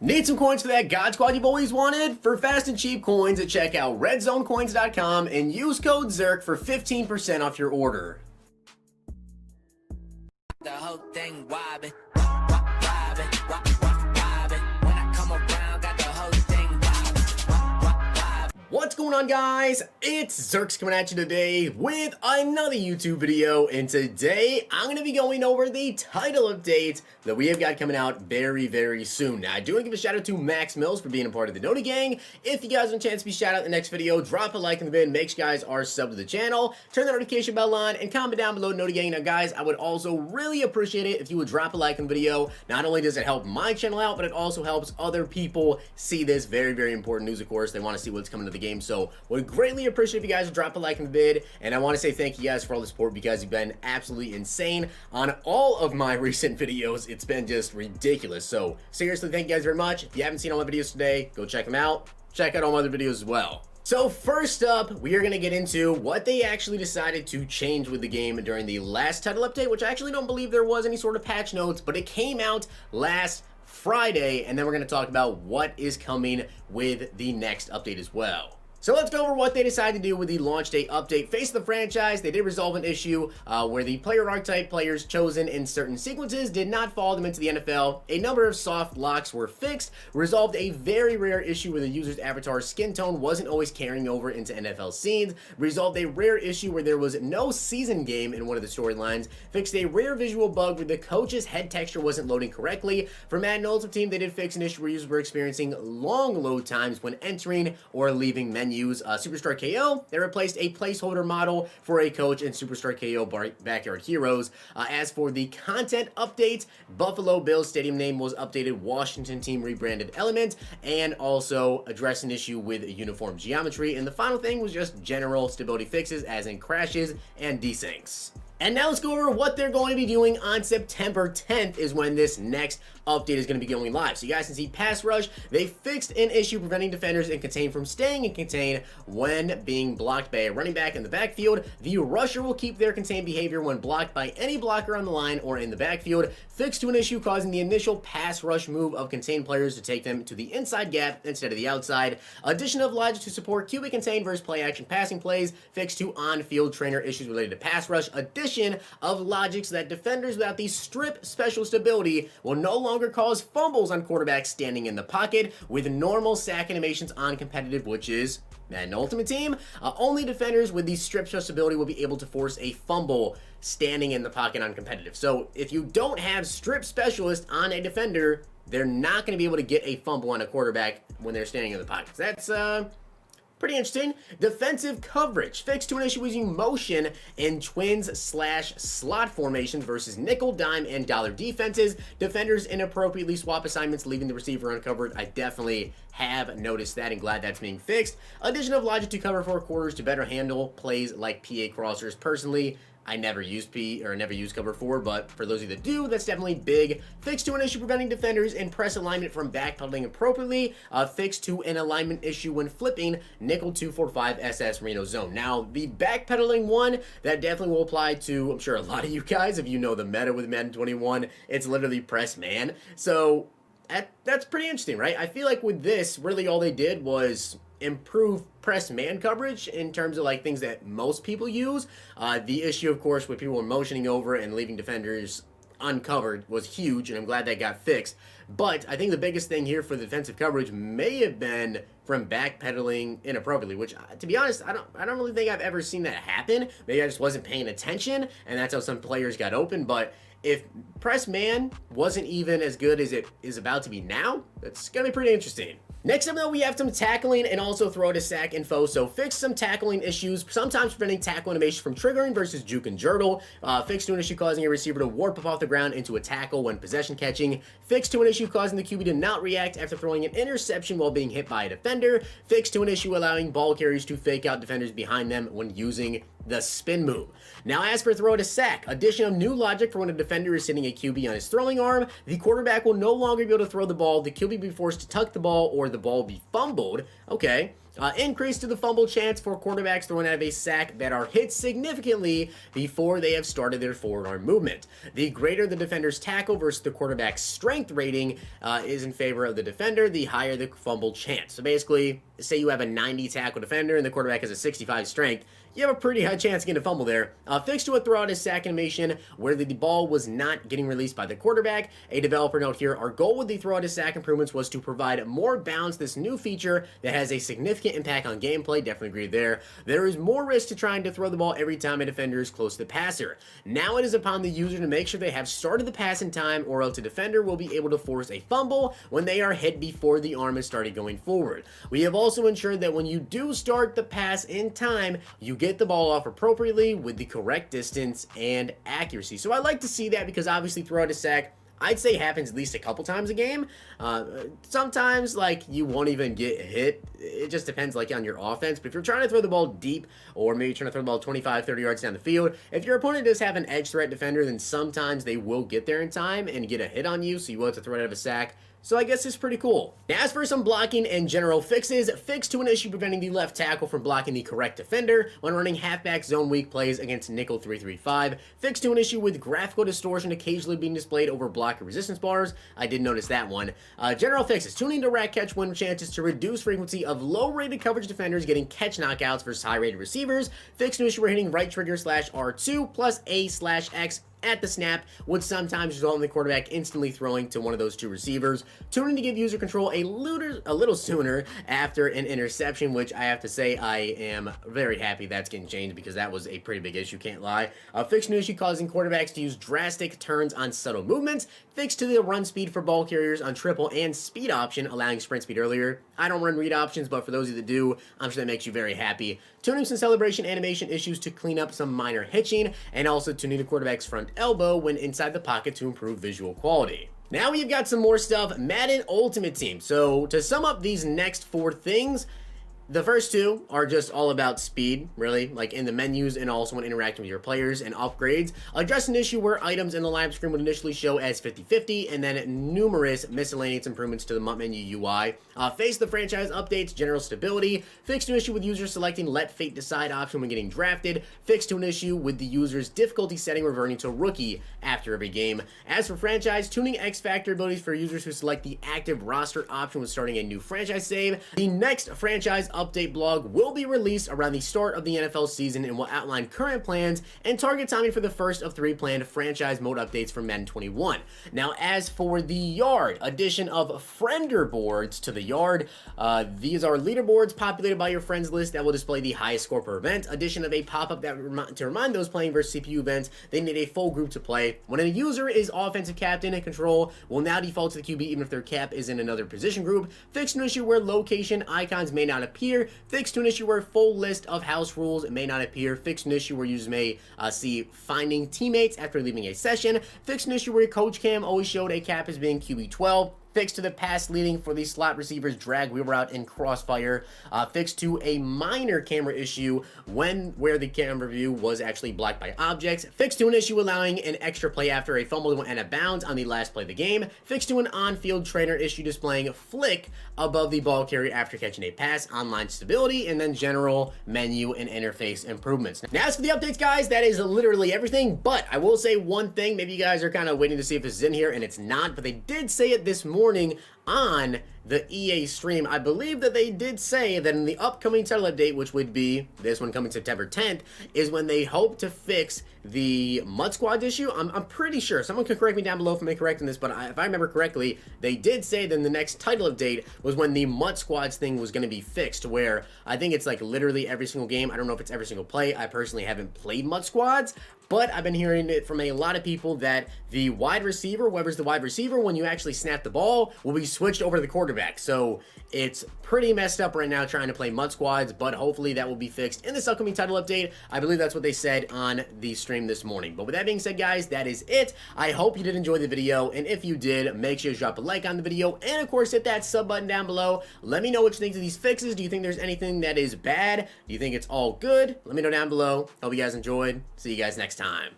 Need some coins for that God Squad you've always wanted? For fast and cheap coins, check out redzonecoins.com and use code ZERK for 15% off your order. The whole thing wobbin', wobbin', wobbin'. When I come around, got the whole thing wobbin'. What's going on, guys? It's Zirksee coming at you today with another YouTube video, and today I'm going to be going over the title update that we have got coming out very soon. Now, I do want to give a shout out to Max Mills for being a part of the Noti Gang. If you guys want a chance to be shouted out in the next video, drop a like in the vid, make sure you guys are subbed to the channel, turn the notification bell on, and comment down below Noti Gang. Now, guys, I would also really appreciate it if you would drop a like in the video. Not only does it help my channel out, but it also helps other people see this very important news. Of course, they want to see what's coming to the game, so would greatly appreciate if you guys would drop a like in the vid. And I want to say thank you guys for all the support, because you've been absolutely insane on all of my recent videos. It's been just ridiculous. So seriously, thank you guys very much. If you haven't seen all my videos today, go check them out. Check out all my other videos as well. So first up, we are going to get into what they actually decided to change with the game during the last title update, which I actually don't believe there was any sort of patch notes, but it came out last Friday, and then we're going to talk about what is coming with the next update as well. So let's go over what they decided to do with the launch day update. Face of the franchise, they did resolve an issue where the player archetype players chosen in certain sequences did not follow them into the NFL. A number of soft locks were fixed, resolved a very rare issue where the user's avatar's skin tone wasn't always carrying over into NFL scenes, resolved a rare issue where there was no season game in one of the storylines, fixed a rare visual bug where the coach's head texture wasn't loading correctly. For Madden Ultimate Team, they did fix an issue where users were experiencing long load times when entering or leaving menus. Superstar KO, they replaced a placeholder model for a coach in Superstar KO Backyard Heroes. As for the content update, Buffalo Bills stadium name was updated, Washington team rebranded Element, and also addressed an issue with uniform geometry. And the final thing was just general stability fixes, as in crashes and desyncs. And now let's go over what they're going to be doing on September 10th is when this next update is going to be going live. So you guys can see pass rush. They fixed an issue preventing defenders in contain from staying in contain when being blocked by a running back in the backfield. The rusher will keep their contained behavior when blocked by any blocker on the line or in the backfield. Fixed to an issue causing the initial pass rush move of contained players to take them to the inside gap instead of the outside. Addition of logic to support QB contain versus play action passing plays. Fixed to on-field trainer issues related to pass rush. Addition of logic so that defenders without the strip special stability will no longer cause fumbles on quarterbacks standing in the pocket with normal sack animations on competitive, which is Madden Ultimate Team. Only defenders with the strip special ability will be able to force a fumble standing in the pocket on competitive. So if you don't have strip specialist on a defender, they're not going to be able to get a fumble on a quarterback when they're standing in the pocket. That's pretty interesting. Defensive coverage. Fixed to an issue using motion in twins/slot formations versus nickel, dime, and dollar defenses. Defenders inappropriately swap assignments, leaving the receiver uncovered. I definitely have noticed that and glad that's being fixed. Addition of logic to cover four quarters to better handle plays like PA crossers. Personally, I never used cover 4, but for those of you that do, that's definitely big. Fixed to an issue preventing defenders in press alignment from backpedaling appropriately. Fixed to an alignment issue when flipping nickel 245 SS Reno zone. Now, the backpedaling one, that definitely will apply to, I'm sure, a lot of you guys. If you know the meta with Madden 21, it's literally press man. So that's pretty interesting, right? I feel like with this, really all they did was improve press man coverage in terms of like things that most people use. The issue, of course, with people motioning over and leaving defenders uncovered was huge, and I'm glad that got fixed. But I think the biggest thing here for the defensive coverage may have been from backpedaling inappropriately, which, to be honest, I don't really think I've ever seen that happen. Maybe I just wasn't paying attention, and that's how some players got open. But if press man wasn't even as good as it is about to be now, that's gonna be pretty interesting. Next up, though, we have some tackling and also throw to sack info. So fix some tackling issues, sometimes preventing tackle animation from triggering versus juke and jurtle. Fix to an issue causing a receiver to warp up off the ground into a tackle when possession catching. Fix to an issue causing the QB to not react after throwing an interception while being hit by a defender. Fix to an issue allowing ball carriers to fake out defenders behind them when using the spin move. Now, as for throw to sack, addition of new logic for when a defender is sitting a QB on his throwing arm. The quarterback will no longer be able to throw the ball. The QB will be forced to tuck the ball or the ball be fumbled. Okay. Increase to the fumble chance for quarterbacks thrown out of a sack that are hit significantly before they have started their forward arm movement. The greater the defender's tackle versus the quarterback's strength rating is in favor of the defender, the higher the fumble chance. So basically, say you have a 90 tackle defender and the quarterback has a 65 strength, you have a pretty high chance of getting a fumble there. Fixed to a throw out of sack animation where the ball was not getting released by the quarterback. A developer note here, our goal with the throw out of sack improvements was to provide more bounce. This new feature that has a significant impact on gameplay, definitely agree there. There is more risk to trying to throw the ball every time a defender is close to the passer. Now it is upon the user to make sure they have started the pass in time, or else a defender will be able to force a fumble when they are hit before the arm has started going forward. We have also ensured that when you do start the pass in time, you get the ball off appropriately with the correct distance and accuracy. So I like to see that because obviously throw out a sack, I'd say happens at least a couple times a game. Sometimes like you won't even get hit. It just depends like on your offense. But if you're trying to throw the ball deep, or maybe trying to throw the ball 25, 30 yards down the field, if your opponent does have an edge threat defender, then sometimes they will get there in time and get a hit on you. So you will have to throw it out of a sack. So I guess it's pretty cool. Now, as for some blocking and general fixes, fix to an issue preventing the left tackle from blocking the correct defender when running halfback zone weak plays against nickel 335. Fix to an issue with graphical distortion occasionally being displayed over blocker resistance bars. I did notice that one. General fixes, tuning to rack catch win chances to reduce frequency of low-rated coverage defenders getting catch knockouts versus high-rated receivers. Fix to an issue where hitting right trigger /R2 plus A/X at the snap would sometimes result in the quarterback instantly throwing to one of those two receivers. Tuning to give user control a little sooner after an interception, which I have to say I am very happy that's getting changed because that was a pretty big issue, can't lie. Fixed new issue causing quarterbacks to use drastic turns on subtle movements. Fixed to the run speed for ball carriers on triple and speed option, allowing sprint speed earlier. I don't run read options, but for those of you that do, I'm sure that makes you very happy. Tuning some celebration animation issues to clean up some minor hitching, and also tuning the quarterback's front elbow when inside the pocket to improve visual quality. Now we've got some more stuff. Madden Ultimate Team. So to sum up these next 4 things, the first 2 are just all about speed, really, like in the menus and also when interacting with your players, and upgrades. Address an issue where items in the lineup screen would initially show as 50-50, and then numerous miscellaneous improvements to the menu UI. Face the franchise updates, general stability. Fix to an issue with users selecting let fate decide option when getting drafted. Fix to an issue with the user's difficulty setting reverting to rookie after every game. As for franchise, tuning X Factor abilities for users who select the active roster option when starting a new franchise save. The next franchise update blog will be released around the start of the NFL season and will outline current plans and target timing for the first of 3 planned franchise mode updates for Madden 21. Now, as for the Yard, addition of friender boards to the Yard. These are leaderboards populated by your friends list that will display the highest score per event. Addition of a pop-up that to remind those playing versus CPU events they need a full group to play. When a user is offensive captain and control will now default to the QB even if their cap is in another position group. Fixed an issue where location icons may not appear. Fixed to an issue where full list of house rules may not appear. Fixed an issue where users may see finding teammates after leaving a session. Fixed an issue where coach cam always showed a cap as being QB 12. Fixed to the pass leading for the slot receivers drag wheel route in Crossfire. Fixed to a minor camera issue where the camera view was actually blocked by objects. Fixed to an issue allowing an extra play after a fumble went out of bounds on the last play of the game. Fixed to an on-field trainer issue displaying flick above the ball carrier after catching a pass. Online stability, and then general menu and interface improvements. Now, as for the updates, guys, that is literally everything, but I will say one thing. Maybe you guys are kind of waiting to see if this is in here, and it's not, but they did say it this morning on the EA stream. I believe that they did say that in the upcoming title update, which would be this one coming September 10th, is when they hope to fix the Mud Squad issue. I'm pretty sure. Someone can correct me down below if I'm incorrect in this, but if I remember correctly, they did say that the next title update was when the Mud Squads thing was going to be fixed, where I think it's like literally every single game. I don't know if it's every single play. I personally haven't played Mud Squads, but I've been hearing it from a lot of people that the wide receiver, whoever's the wide receiver, when you actually snap the ball, will be switched over to the quarterback. So it's pretty messed up right now trying to play Mud Squads, but hopefully that will be fixed in this upcoming title update. I believe that's what they said on the stream this morning. But with that being said, guys, that is it. I hope you did enjoy the video, and if you did, make sure to drop a like on the video, and of course hit that sub button down below. Let me know what you think of these fixes. Do you think there's anything that is bad? Do you think it's all good? Let me know down below. Hope you guys enjoyed. See you guys next time.